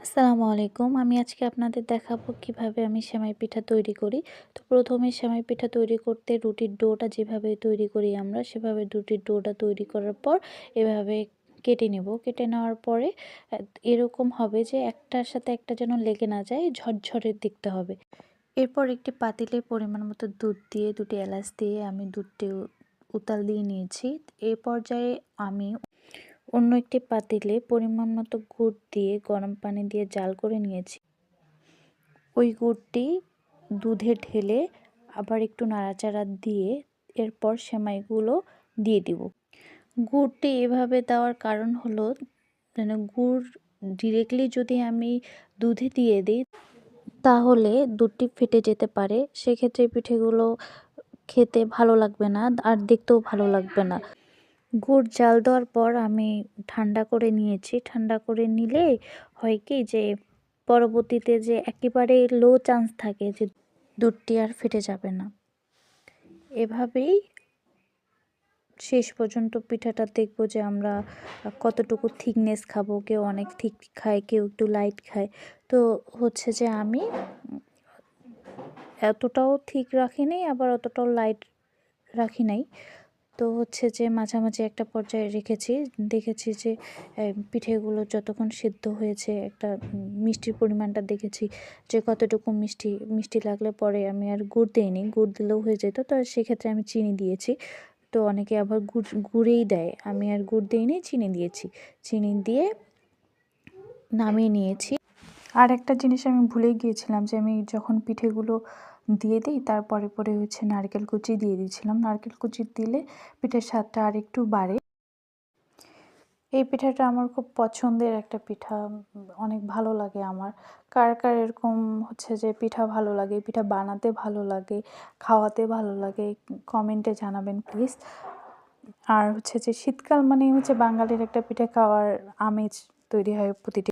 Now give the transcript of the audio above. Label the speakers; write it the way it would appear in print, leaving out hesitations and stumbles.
Speaker 1: আসসালামু আলাইকুম। আমি আজকে আপনাদের দেখাবো কিভাবে আমি সেমাই পিঠা তৈরি করি। তো প্রথমে সেমাই পিঠা তৈরি করতে রুটির ডোটা যেভাবে তৈরি করি আমরা সেভাবে রুটির ডোটা তৈরি করার পর এভাবে কেটে নেব। কেটে নেওয়ার পরে আ এরকম হবে যে একটার সাথে একটা যেন লেগে না যায়, ঝরঝরে দেখতে হবে। এরপর একটি পাতিলে পরিমাণ মতো দুধ দিয়ে ২টি এলাচ দিয়ে আমি দুধটি উতাল দিয়ে নিয়েছি। এ পর্যায়ে আমি অন্য একটি পাতিলে পরিমাণ মতো গুড় দিয়ে গরম পানি দিয়ে জাল করে নিয়েছি। ওই গুড়টি দুধে ঢেলে আবার একটু নাড়াচাড়া দিয়ে এরপর সেমাইগুলো দিয়ে দিব। গুড়টি এভাবে দেওয়ার কারণ হলো মানে গুড় ডিরেক্টলি যদি আমি দুধে দিয়ে দিই তাহলে দুধটি ফেটে যেতে পারে। সেক্ষেত্রে পিঠেগুলো খেতে ভালো লাগবে না আর দেখতেও ভালো লাগবে না। গুড় জাল দেওয়ার পর আমি ঠান্ডা করে নিয়েছি। ঠান্ডা করে নিলে হয় কি যে পরবর্তীতে যে একেবারে লো চান্স থাকে যে দুধটি আর ফেটে যাবে না। এভাবেই শেষ পর্যন্ত পিঠাটা দেখব যে আমরা কতটুকু থিকনেস খাবো। কেউ অনেক থিক খায়, কেউ একটু লাইট খায়। তো হচ্ছে যে আমি এতটাও থিক রাখিনি আবার অতটাও লাইট রাখি নাই। তো হচ্ছে যে মাঝামাঝি একটা পর্যায়ে রেখেছি। দেখেছি যে পিঠেগুলো যতক্ষণ সিদ্ধ হয়েছে একটা মিষ্টির পরিমাণটা দেখেছি যে কতটুকু মিষ্টি লাগলে পরে আমি আর গুড় দেইনি। গুড় দিলেও হয়ে যেত। তো সেক্ষেত্রে আমি চিনি দিয়েছি। তো অনেকে আবার গুড়েই দেয়। আমি আর গুড় দেইনি, চিনি দিয়েছি। চিনি দিয়ে নামিয়ে নিয়েছি। আর একটা জিনিস আমি ভুলেই গিয়েছিলাম যে আমি যখন পিঠেগুলো দিয়ে দিই তার পরে হচ্ছে নারকেল কুচি দিয়ে দিয়েছিলাম। নারকেল কুচি দিলে পিঠের স্বাদটা আরেকটু বাড়ে। এই পিঠাটা আমার খুব পছন্দের একটা পিঠা। অনেক ভালো লাগে আমার। কার কার এরকম হচ্ছে যে পিঠা ভালো লাগে, পিঠা বানাতে ভালো লাগে, খাওয়াতে ভালো লাগে কমেন্টে জানাবেন প্লিজ। আর হচ্ছে যে শীতকাল মানেই হচ্ছে বাঙালির একটা পিঠা খাওয়ার আমেজ তৈরি হয় প্রতিটি